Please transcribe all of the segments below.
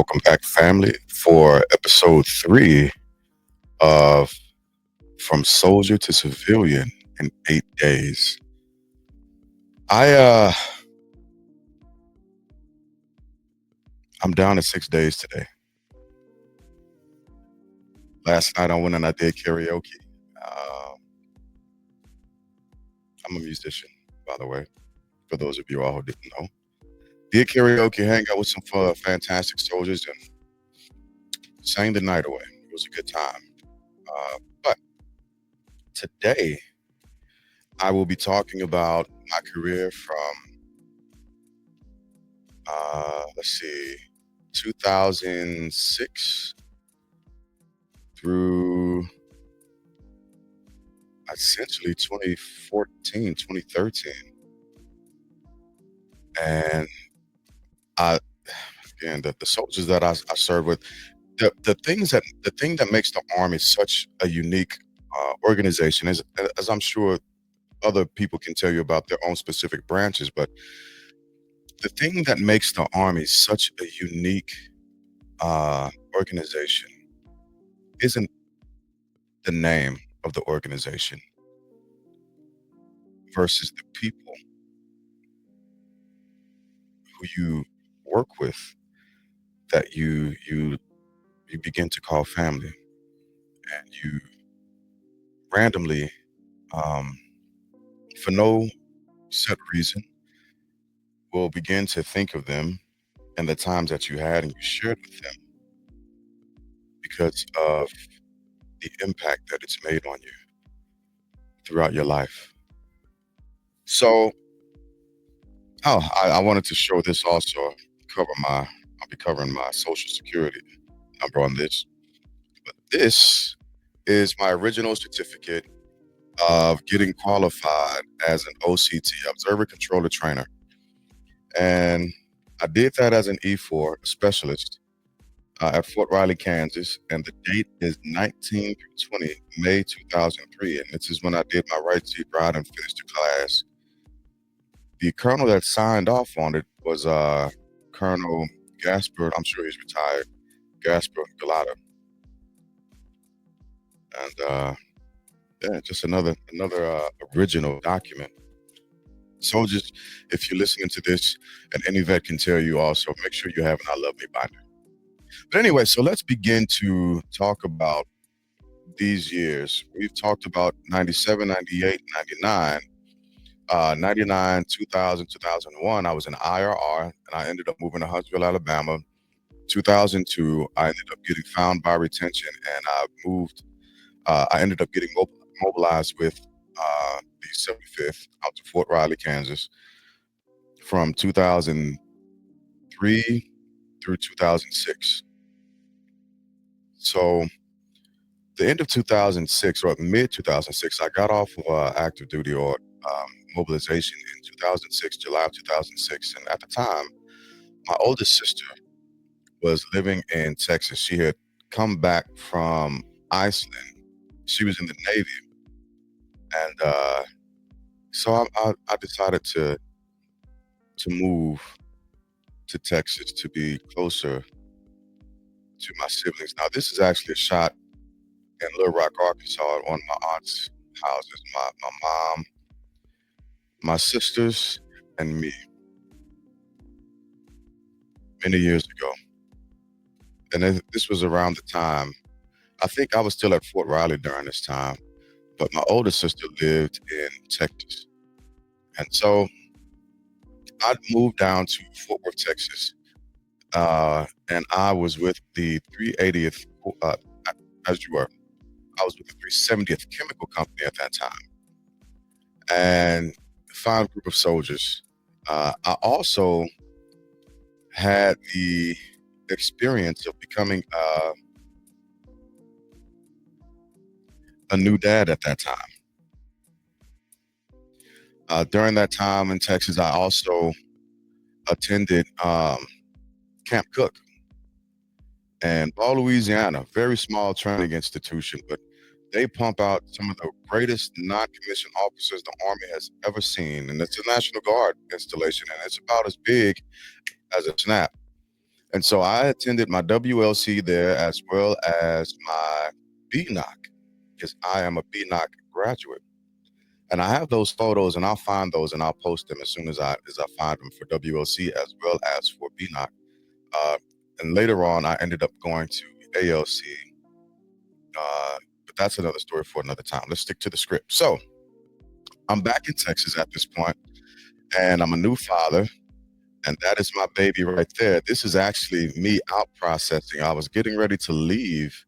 Welcome back, family, for episode three of From Soldier to Civilian in 8 days. I I'm down to 6 days today. Last night I went and I did karaoke. Uh, I'm a musician, by the way, for those of you all who didn't know. Did karaoke, hang out with some fantastic soldiers, and sang the night away. It was a good time. But today I will be talking about my career from let's see, 2006 through essentially 2014, 2013. And I, again, the soldiers that I served with, the thing that makes the Army such a unique organization is, as I'm sure other people can tell you about their own specific branches, but the thing that makes the Army such a unique organization isn't the name of the organization versus the people who you work with that you begin to call family, and you randomly, um, for no set reason, will begin to think of them and the times that you had and you shared with them because of the impact that it's made on you throughout your life. So, I wanted to show this also. I'll be covering my social security number on this. But this is my original certificate of getting qualified as an OCT, Observer Controller Trainer. And I did that as an E4 specialist at Fort Riley, Kansas. And the date is 19 through 20, May 2003. And this is when I did my right seat ride and finished the class. The colonel that signed off on it was Colonel Gaspard. I'm sure he's retired. Gaspard Galata. And yeah, just another original document. Soldiers, if you're listening to this, and any vet can tell you also, make sure you have an I Love Me binder. But anyway, so let's begin to talk about these years. We've talked about 97, 98, 99. 99, 2000, 2001, I was in IRR, and I ended up moving to Huntsville, Alabama. 2002, I ended up getting found by retention, and I ended up getting mobilized with the 75th out to Fort Riley, Kansas from 2003 through 2006. So the end of 2006 or mid 2006, I got off of active duty or mobilization in 2006, July of 2006. And at the time, my oldest sister was living in Texas. She had come back from Iceland. She was in the Navy. And so I decided to move to Texas to be closer to my siblings. Now, this is actually a shot in Little Rock, Arkansas, at one of my aunt's houses. My mom, my sisters, and me, many years ago. And this was around the time, I think I was still at Fort Riley during this time, but my older sister lived in Texas. And so I'd moved down to Fort Worth, Texas, and I was with the 380th, uh, as you were, I was with the 370th Chemical Company at that time, and a fine group of soldiers. I also had the experience of becoming a new dad at that time. During that time in Texas, I also attended Camp Cook in Ball, Louisiana, very small training institution, but they pump out some of the greatest non-commissioned officers the Army has ever seen. And it's a National Guard installation, and it's about as big as a snap. And so I attended my WLC there as well as my BNOC, because I am a BNOC graduate. And I have those photos, and I'll find those and I'll post them as soon as I find them for WLC as well as for BNOC. Uh, and later on, I ended up going to ALC, but that's another story for another time. Let's stick to the script. So I'm back in Texas at this point, and I'm a new father, and that is my baby right there. This is actually me out processing. I was getting ready to leave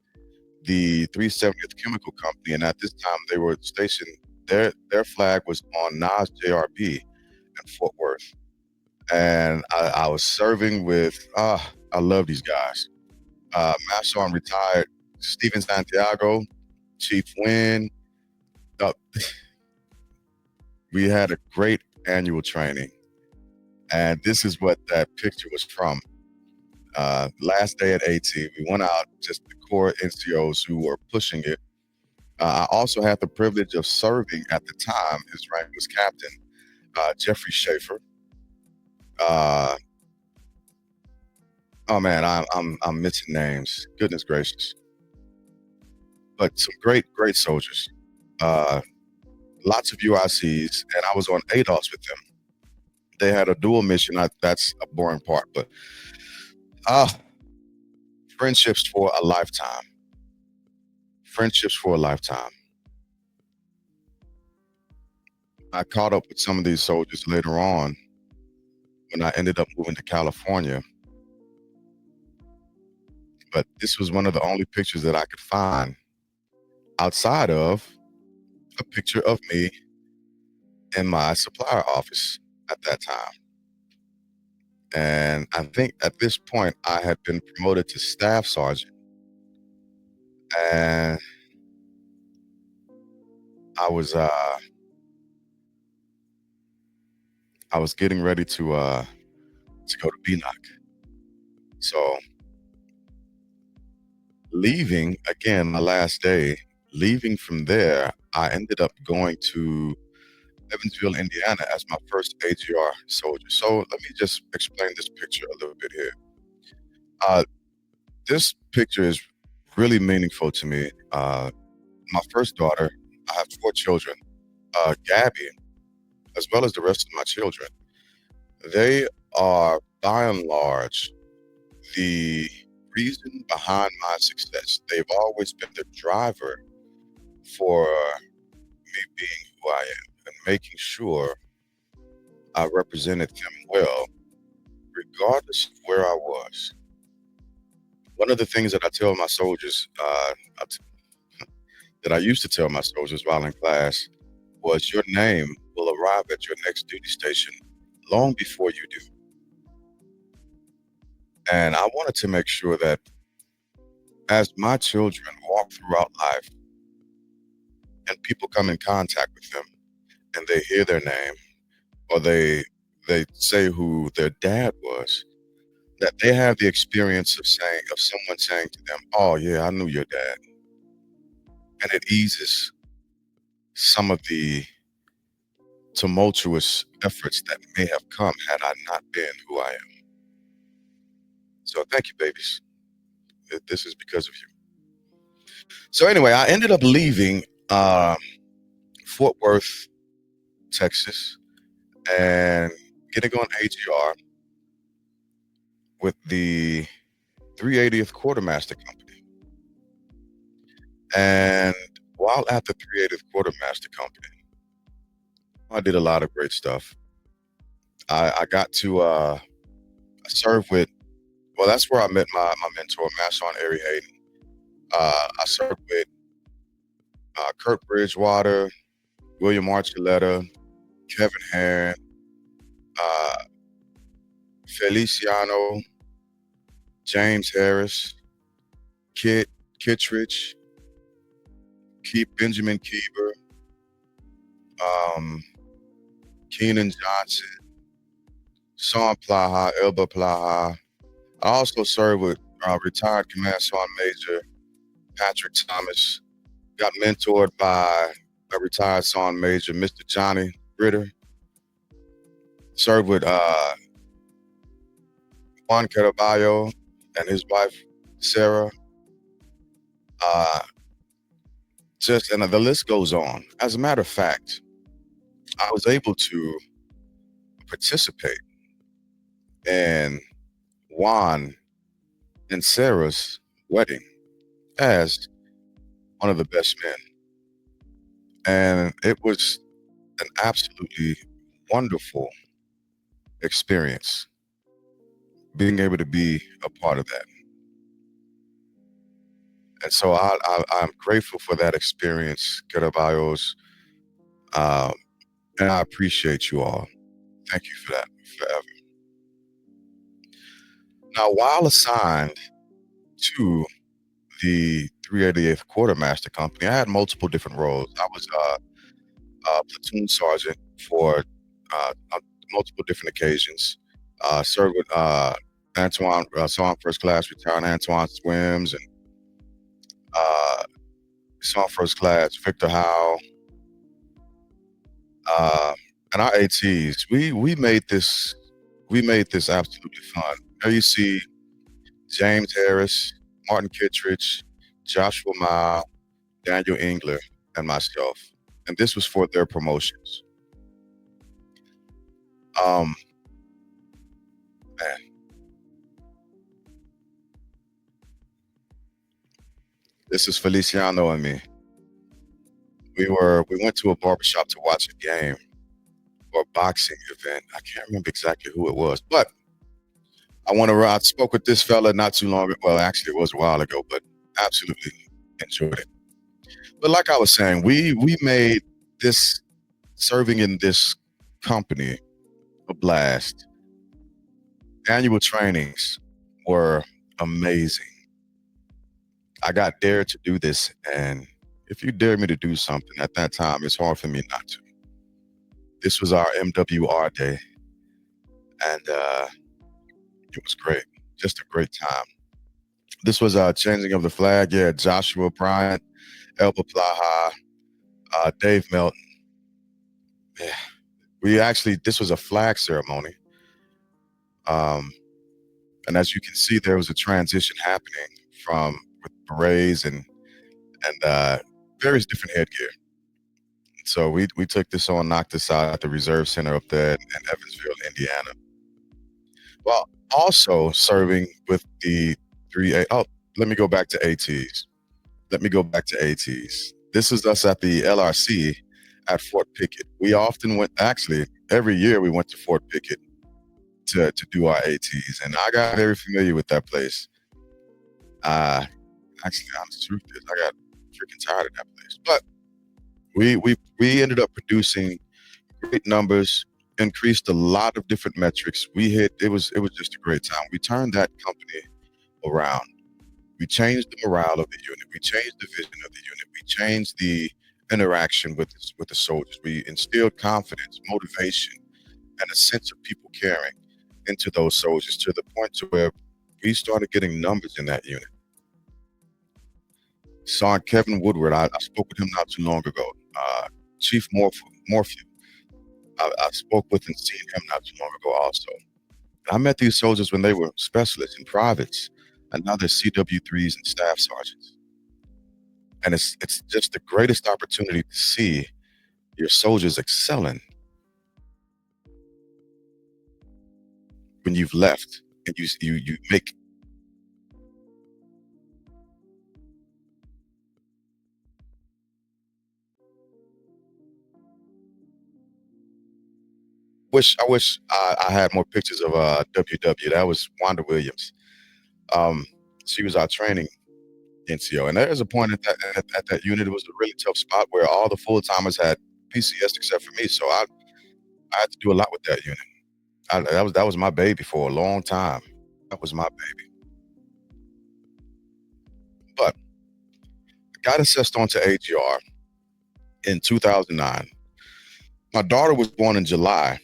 the 370th Chemical Company, and at this time they were stationed. Their flag was on Nas JRB in Fort Worth, and I was serving with. I love these guys. Master Sergeant retired Steven Santiago, Chief Wynn. Uh, we had a great annual training, and this is what that picture was from. Last day at AT, we went out, just the core NCOs who were pushing it. I also had the privilege of serving at the time. His rank was Captain Jeffrey Schaefer. Oh man, I'm missing names. Goodness gracious! But some great soldiers. Uh, Lots of UICs, and I was on ADOS with them. They had a dual mission. That's a boring part, but ah, friendships for a lifetime. Friendships for a lifetime. I caught up with some of these soldiers later on when I ended up moving to California. But this was one of the only pictures that I could find outside of a picture of me in my supplier office at that time. And I think at this point I had been promoted to staff sergeant, and I was uh, I was getting ready to go to BNOC. So leaving again, my last day, leaving from there, I ended up going to Evansville, Indiana as my first AGR soldier. So let me just explain this picture a little bit here. This picture is really meaningful to me. My first daughter, I have 4 children, Gabby, as well as the rest of my children. They are, by and large, the reason behind my success. They've always been the driver for me being who I am and making sure I represented them well, regardless of where I was. One of the things that I tell my soldiers, that I used to tell my soldiers while in class, was your name will arrive at your next duty station long before you do. And I wanted to make sure that as my children walk throughout life and people come in contact with them and they hear their name, or they say who their dad was, that they have the experience of someone saying to them, "Oh yeah, I knew your dad," and it eases some of the tumultuous efforts that may have come had I not been who I am. So thank you, babies. This is because of you. So anyway, I ended up leaving Fort Worth, Texas, and getting on AGR with the 380th Quartermaster Company. And while at the 380th Quartermaster Company, I did a lot of great stuff. I got to serve with, well, that's where I met my mentor, Master Sergeant Ari Hayden. I served with Kurt Bridgewater, William Archuleta, Kevin Herron, uh, Feliciano, James Harris, Kit Kittredge, Benjamin Keeber, Keenan Johnson, Sean Plaha, Elba Plaha. I also served with retired Command Sergeant Major Patrick Thomas. Got mentored by a retired Sergeant Major, Mr. Johnny Ritter. Served with Juan Caraballo, and his wife, Sarah. Uh, just and the list goes on. As a matter of fact, I was able to participate in Juan and Sarah's wedding as one of the best men, and it was an absolutely wonderful experience being able to be a part of that. And so I'm grateful for that experience, Caraballos, um, and I appreciate you all. Thank you for that forever. Now, while assigned to the 388th Quartermaster Company, I had multiple different roles. I was a platoon sergeant for multiple different occasions. Served with Antoine, saw him first class, retired Antoine Swims, and uh, saw him first class Victor Howe. Uh, and our ATs, we made this absolutely fun. There you see James Harris, Martin Kittredge, Joshua Mile, Daniel Engler, and myself. And this was for their promotions. Um, Man, this is Feliciano and me. We went to a barbershop to watch a game or a boxing event. I can't remember exactly who it was, but I spoke with this fella not too long ago. Well, actually, it was a while ago, but absolutely enjoyed it. But like I was saying, we made this serving in this company a blast. Annual trainings were amazing. I got dared to do this, and if you dare me to do something at that time, it's hard for me not to. This was our MWR day, and it was great. Just a great time. This was changing of the flag. Yeah, Joshua Bryant, Elba Plaha, Dave Melton. Yeah, this was a flag ceremony. Um, and as you can see, there was a transition happening from with berets and various different headgear. So we took this on, knocked this out at the Reserve Center up there in Evansville, Indiana. Well, also serving with the 3A. Oh, let me go back to ATs. Let me go back to ATs. This is us at the LRC at Fort Pickett. We often went, actually, every year we went to Fort Pickett to do our ATs, and I got very familiar with that place. Uh, Actually, the honest truth is, I got freaking tired of that place. But we ended up producing great numbers, increased a lot of different metrics. It was just a great time. We turned that company around. We changed the morale of the unit. We changed the vision of the unit. We changed the interaction with the soldiers. We instilled confidence, motivation, and a sense of people caring into those soldiers to the point to where we started getting numbers in that unit. Saw Kevin Woodward. I spoke with him not too long ago. Chief Morphew. I spoke with and seen him not too long ago also. I met these soldiers when they were specialists and privates, and now they're CW3s and staff sergeants. And it's just the greatest opportunity to see your soldiers excelling when you've left and you make. I wish I had more pictures of WW. That was Wanda Williams. Um, she was our training NCO, and there's a point at that unit. It was a really tough spot where all the full timers had PCS except for me. So I had to do a lot with that unit. That was my baby for a long time. That was my baby. But I got assessed onto AGR in 2009. My daughter was born in July.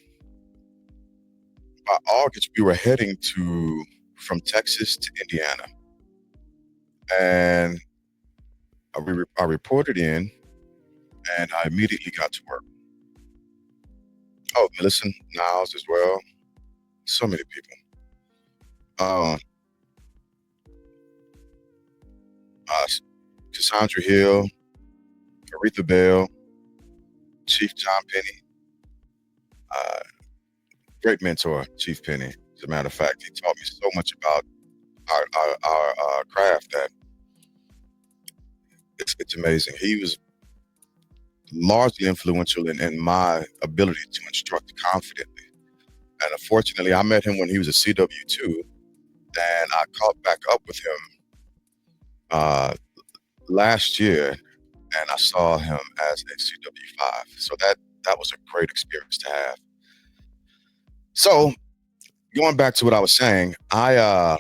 By August, we were heading to from Texas to Indiana, and I reported in, and I immediately got to work. Oh, Millicent Niles as well. So many people. Uh, Cassandra Hill, Aretha Bell, Chief John Penny, uh, great mentor, Chief Penny. As a matter of fact, he taught me so much about our craft that it's amazing. He was largely influential in my ability to instruct confidently. And unfortunately, I met him when he was a CW2, and I caught back up with him uh, last year, and I saw him as a CW5. So that was a great experience to have. So going back to what I was saying, I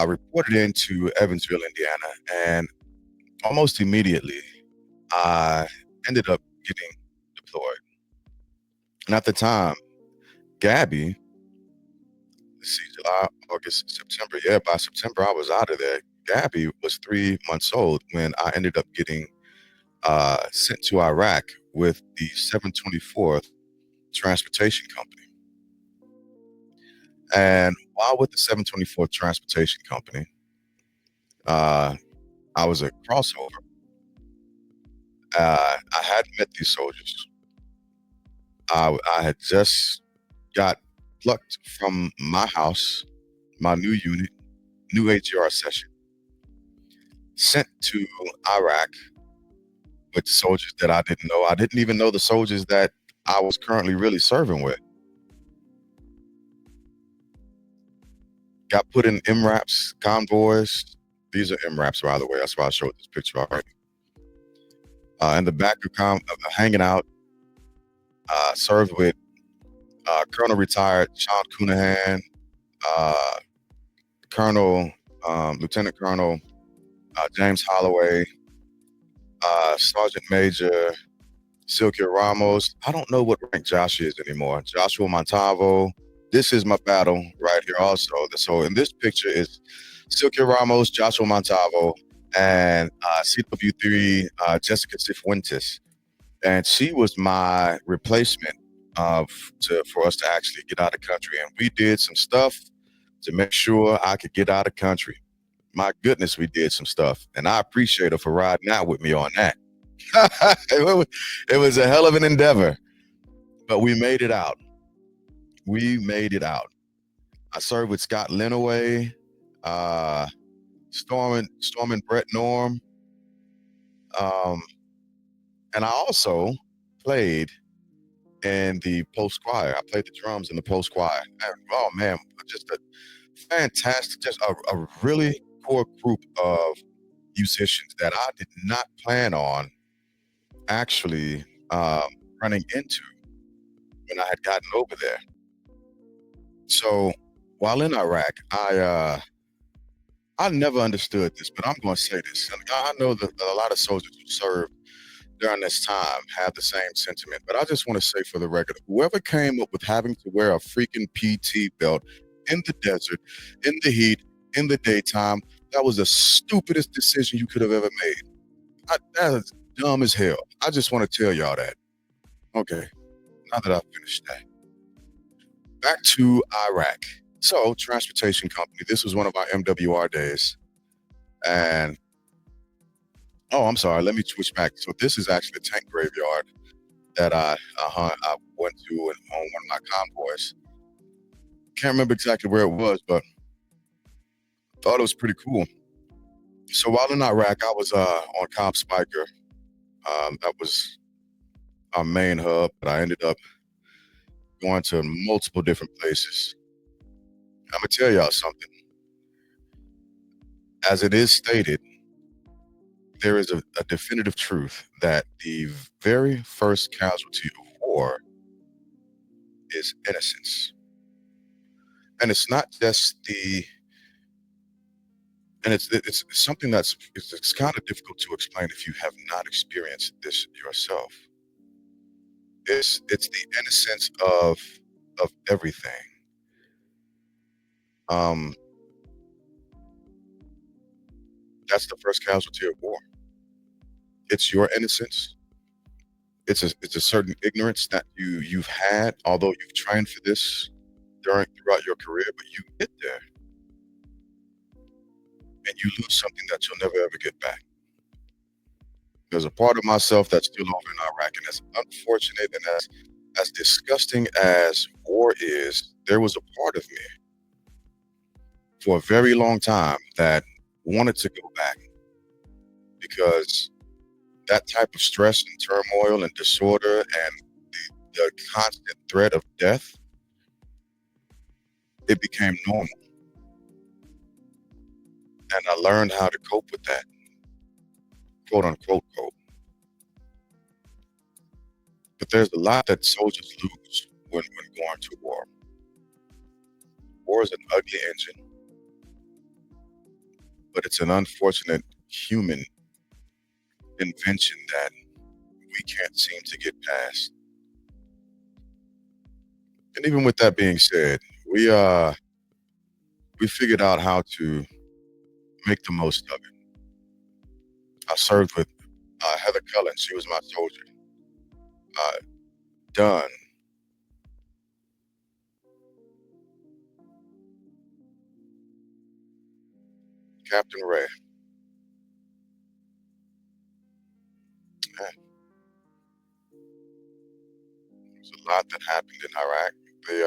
reported into Evansville, Indiana, and almost immediately I ended up getting deployed. And at the time, Gabby, let's see, July, August, September. Yeah, by September, I was out of there. Gabby was 3 months old when I ended up getting sent to Iraq with the 724th Transportation Company. And while with the 724th Transportation Company, I was a crossover. I hadn't met these soldiers. I had just got plucked from my house, my new unit, new HR session, sent to Iraq with soldiers that I didn't know. I didn't even know the soldiers that I was currently really serving with. Got put in MRAPs, convoys. These are MRAPs, by the way. That's why I showed this picture already. In the back of hanging out, served with Colonel retired Sean Cunahan, Colonel, Lieutenant Colonel James Holloway, Sergeant Major Silvio Ramos. I don't know what rank Josh is anymore. Joshua Montalvo. This is my battle right here also. So in this picture is Silvio Ramos, Joshua Montalvo, and CW3 Jessica Cifuentes. And she was my replacement for us to actually get out of country. And we did some stuff to make sure I could get out of country. My goodness, we did some stuff. And I appreciate her for riding out with me on that. It was a hell of an endeavor, but we made it out. We made it out. I served with Scott Linaway, Stormin Brett Norm, and I also played in the post choir. I played the drums in the post choir. And, oh man, just a fantastic, just a really core group of musicians that I did not plan on actually running into when I had gotten over there. So while in Iraq, I never understood this, but I'm going to say this. And I know that a lot of soldiers who served during this time have the same sentiment, but I just want to say for the record, whoever came up with having to wear a freaking PT belt in the desert, in the heat, in the daytime, that was the stupidest decision you could have ever made. That is dumb as hell. I just want to tell y'all that. Okay, now that I've finished that. Back to Iraq. So, transportation company. This was one of our MWR days. And, oh, I'm sorry. Let me switch back. So, this is actually the tank graveyard that I went to on one of my convoys. Can't remember exactly where it was, but thought it was pretty cool. So, while in Iraq, I was on Cobb Spiker. That was our main hub, but I ended up going to multiple different places. I'm gonna tell y'all something. As it is stated, there is a definitive truth that the very first casualty of war is innocence. And it's not just it's something it's kind of difficult to explain if you have not experienced this yourself. It's the innocence of everything. That's the first casualty of war. It's your innocence. It's a certain ignorance that you've had, although you've trained for this throughout your career, but you get there and you lose something that you'll never ever get back. There's a part of myself that's still over in Iraq, and as unfortunate and as disgusting as war is, there was a part of me for a very long time that wanted to go back because that type of stress and turmoil and disorder and the constant threat of death, it became normal. And I learned how to cope with that, quote unquote cope. But there's a lot that soldiers lose when going to war. War is an ugly engine, but it's an unfortunate human invention that we can't seem to get past. And even with that being said, we figured out how to make the most of it. I served with Heather Cullen. She was my soldier. Uh, Dunn, Captain Ray. Man, there's a lot that happened in Iraq. They,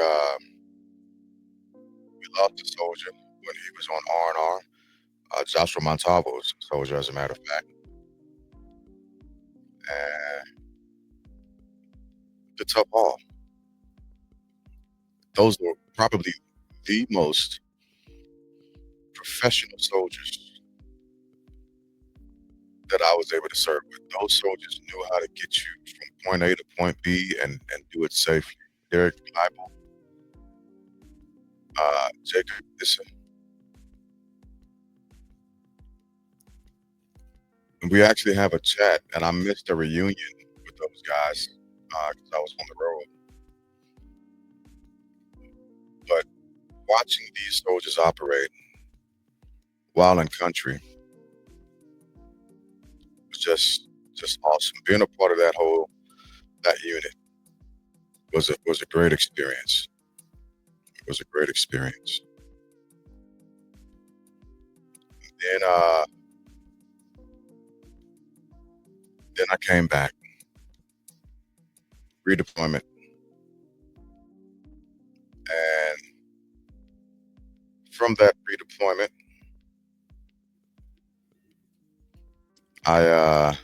we lost a soldier when he was on R&R. Joshua Montalvo's soldier, as a matter of fact. And the tough haul. Those were probably the most professional soldiers that I was able to serve with. Those soldiers knew how to get you from point A to point B and do it safely. Derek Leibel, Jacob Issa. And we actually have a chat, and I missed a reunion with those guys because I was on the road. But watching these soldiers operate while in country was just awesome. Being a part of that unit was a great experience. It was a great experience. Then then I came back, redeployment, and from that redeployment, I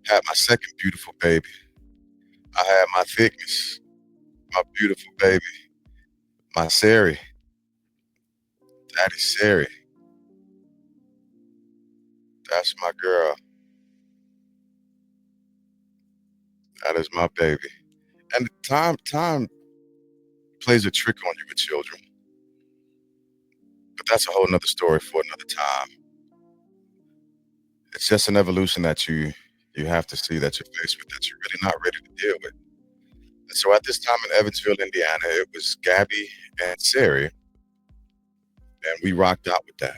had my second beautiful baby. I had my thickness, my beautiful baby, my Sari, Daddy Sari. That's my girl. That is my baby. And time plays a trick on you with children, but that's a whole nother story for another time. It's just an evolution that you have to see that you're faced with that you're really not ready to deal with. And so at this time in Evansville, Indiana, it was Gabby and Sari, and we rocked out with that.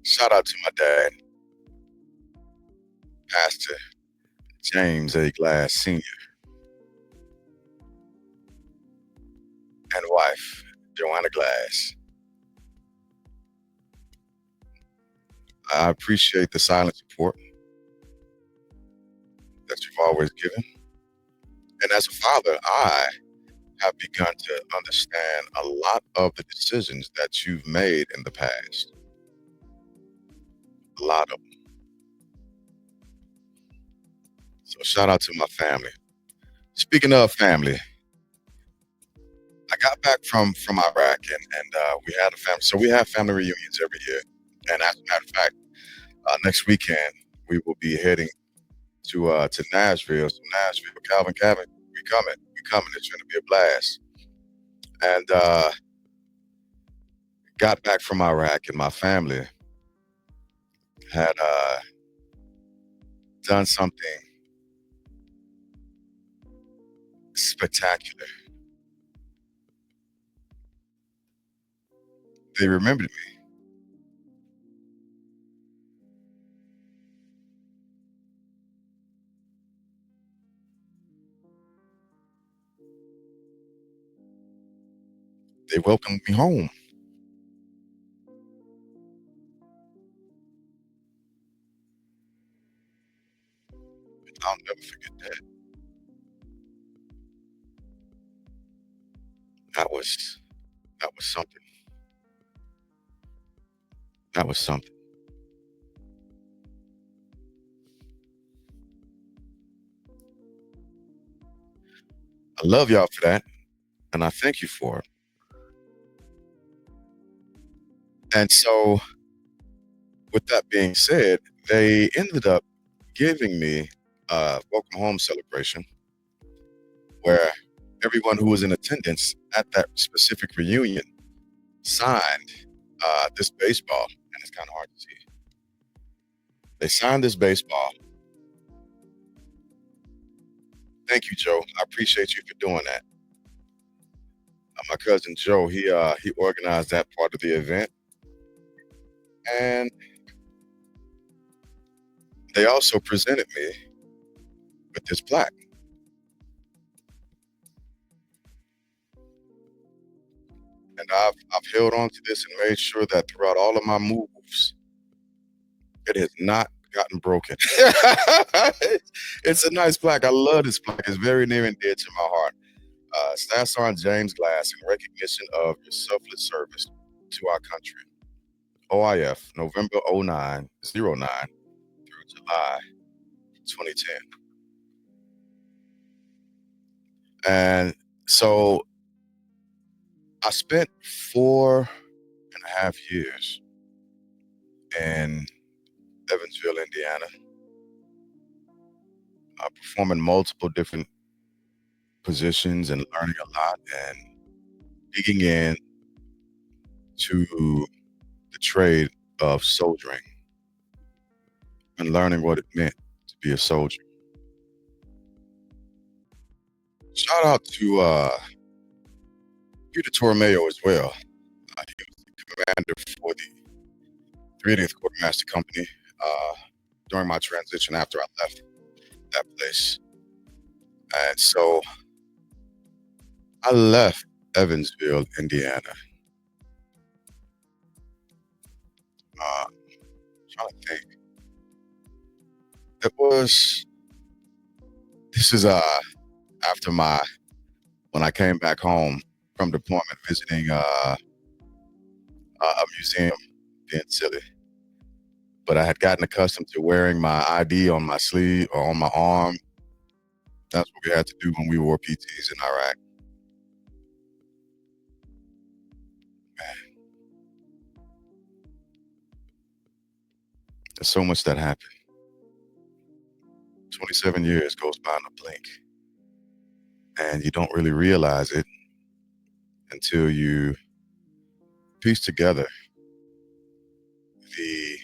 Shout out to my dad, Pastor James A. Glass Sr., and wife, Joanna Glass. I appreciate the silent support that you've always given. And as a father, I have begun to understand a lot of the decisions that you've made in the past. A lot of them. So shout out to my family. Speaking of family, I got back from Iraq and we had a family. So we have family reunions every year. And as a matter of fact, next weekend we will be heading to Nashville. So Nashville, Calvin, we coming. We coming. It's gonna be a blast. And got back from Iraq and my family had done something spectacular. They remembered me. They welcomed me home. dead. That was that was something. That was something. I love y'all for that, and I thank you for it. And so, with that being said, they ended up giving me a welcome home celebration where everyone who was in attendance at that specific reunion signed this baseball, and it's kind of hard to see. They signed this baseball. Thank you, Joe. I appreciate you for doing that. My cousin Joe, he organized that part of the event, and they also presented me with this plaque. And I've held on to this and made sure that throughout all of my moves, it has not gotten broken. It's a nice plaque. I love this plaque. It's very near and dear to my heart. Staff Sergeant James Glass in recognition of your selfless service to our country. OIF, November 09 through July 2010. And so I spent 4.5 years in Evansville, Indiana, performing multiple different positions and learning a lot and digging in to the trade of soldiering and learning what it meant to be a soldier. Shout out to Peter Tormeo as well. He was the commander for the 30th Quartermaster Company during my transition after I left that place. And so I left Evansville, Indiana. Trying to think. It was this is after my when I came back home from deployment, visiting a museum, being silly. But I had gotten accustomed to wearing my ID on my sleeve or on my arm. That's what we had to do when we wore PTs in Iraq. Man, there's so much that happened. 27 years goes by in a blink, and you don't really realize it until you piece together the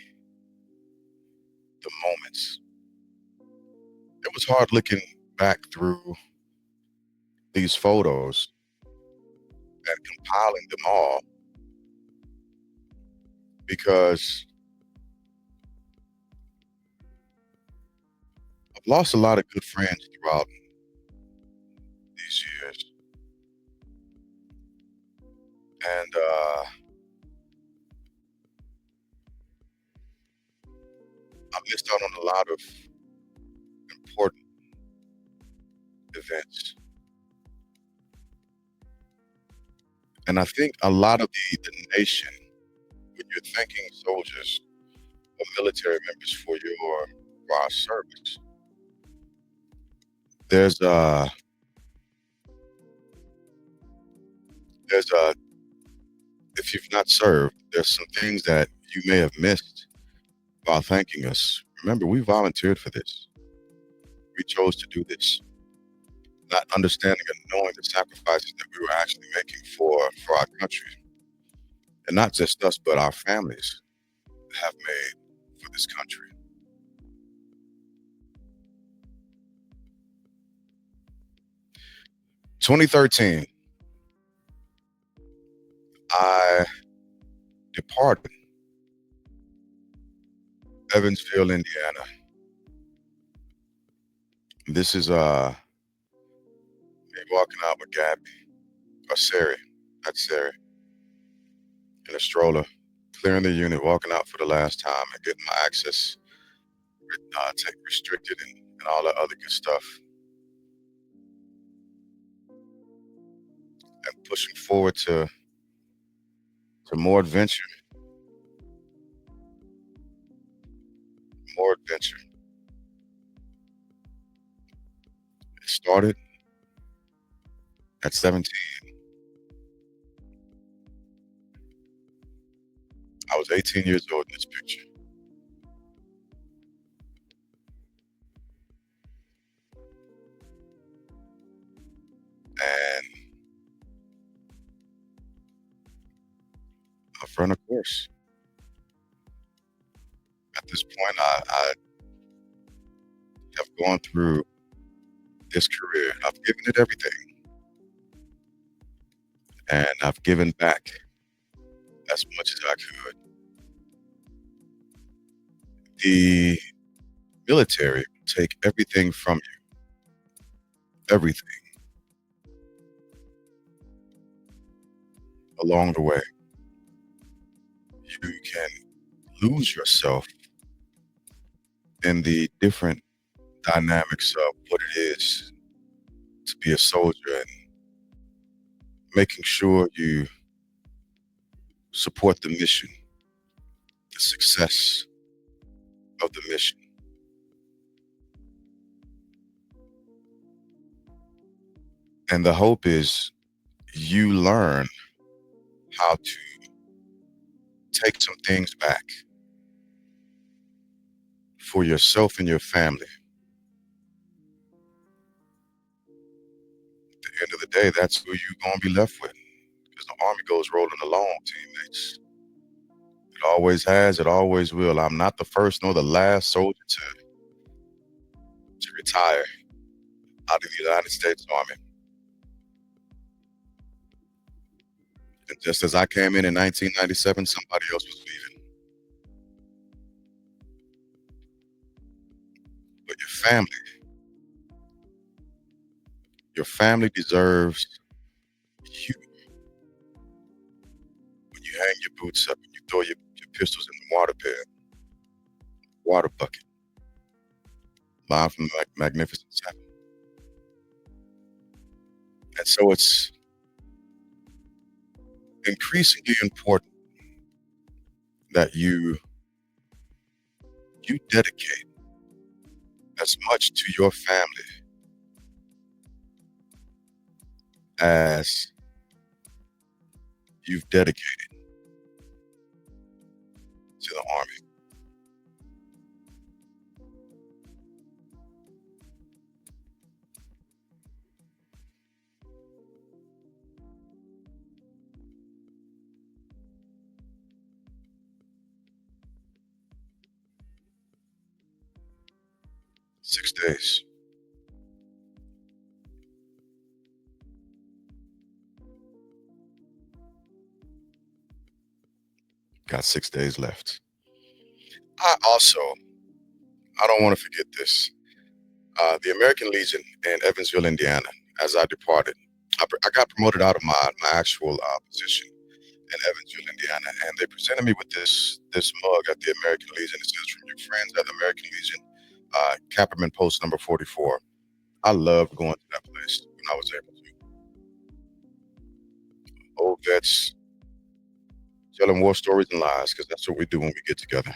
the moments. It was hard looking back through these photos and compiling them all because I've lost a lot of good friends throughout these years. And I missed out on a lot of important events. And I think a lot of the nation, when you're thanking soldiers or military members for our service, there's a there's a if you've not served, there's some things that you may have missed while thanking us. Remember, we volunteered for this. We chose to do this, not understanding and knowing the sacrifices that we were actually making for our country, and not just us, but our families have made for this country. 2013, I departed Evansville, Indiana. This is me walking out with Gabby or Sari. That's Sari in a stroller, clearing the unit, walking out for the last time and getting my access take restricted and all that other good stuff. pushing forward to more adventure, more adventure. It started at 17. I was 18 years old in this picture, and I've run a course. At this point, I have gone through this career. I've given it everything, and I've given back as much as I could. The military will take everything from you, everything along the way. You can lose yourself in the different dynamics of what it is to be a soldier and making sure you support the mission, the success of the mission. And the hope is you learn how to take some things back for yourself and your family. At the end of the day, that's who you're going to be left with, because the Army goes rolling along, teammates. It always has, it always will. I'm not the first nor the last soldier to retire out of the United States Army. And just as I came in 1997, somebody else was leaving. But your family deserves you. When you hang your boots up and you throw your pistols in the water bucket, line from Magnificent Seven. And so it's increasingly important that you dedicate as much to your family as you've dedicated to the Army. Six days. Got 6 days left. I don't want to forget this. The American Legion in Evansville, Indiana, as I departed, I got promoted out of my actual position in Evansville, Indiana, and they presented me with this mug at the American Legion. It says, "From your friends at the American Legion, Capperman Post number 44." I loved going to that place when I was able to. Old vets telling war stories and lies, because that's what we do when we get together.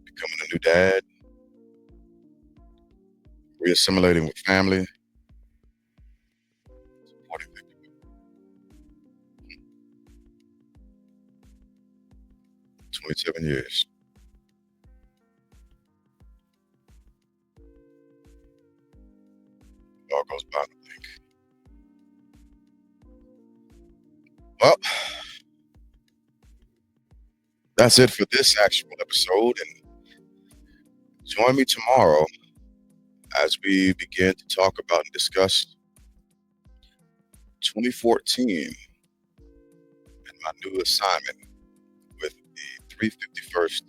Becoming a new dad, reassimilating with family, supporting people. 27 years. It all goes by in a blink. Well, that's it for this actual episode. And join me tomorrow as we begin to talk about and discuss 2014 and my new assignment with the 351st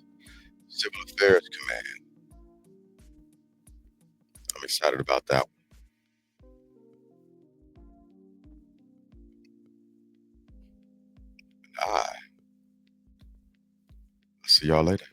Civil Affairs Command. I'm excited about that one. I'll see y'all later.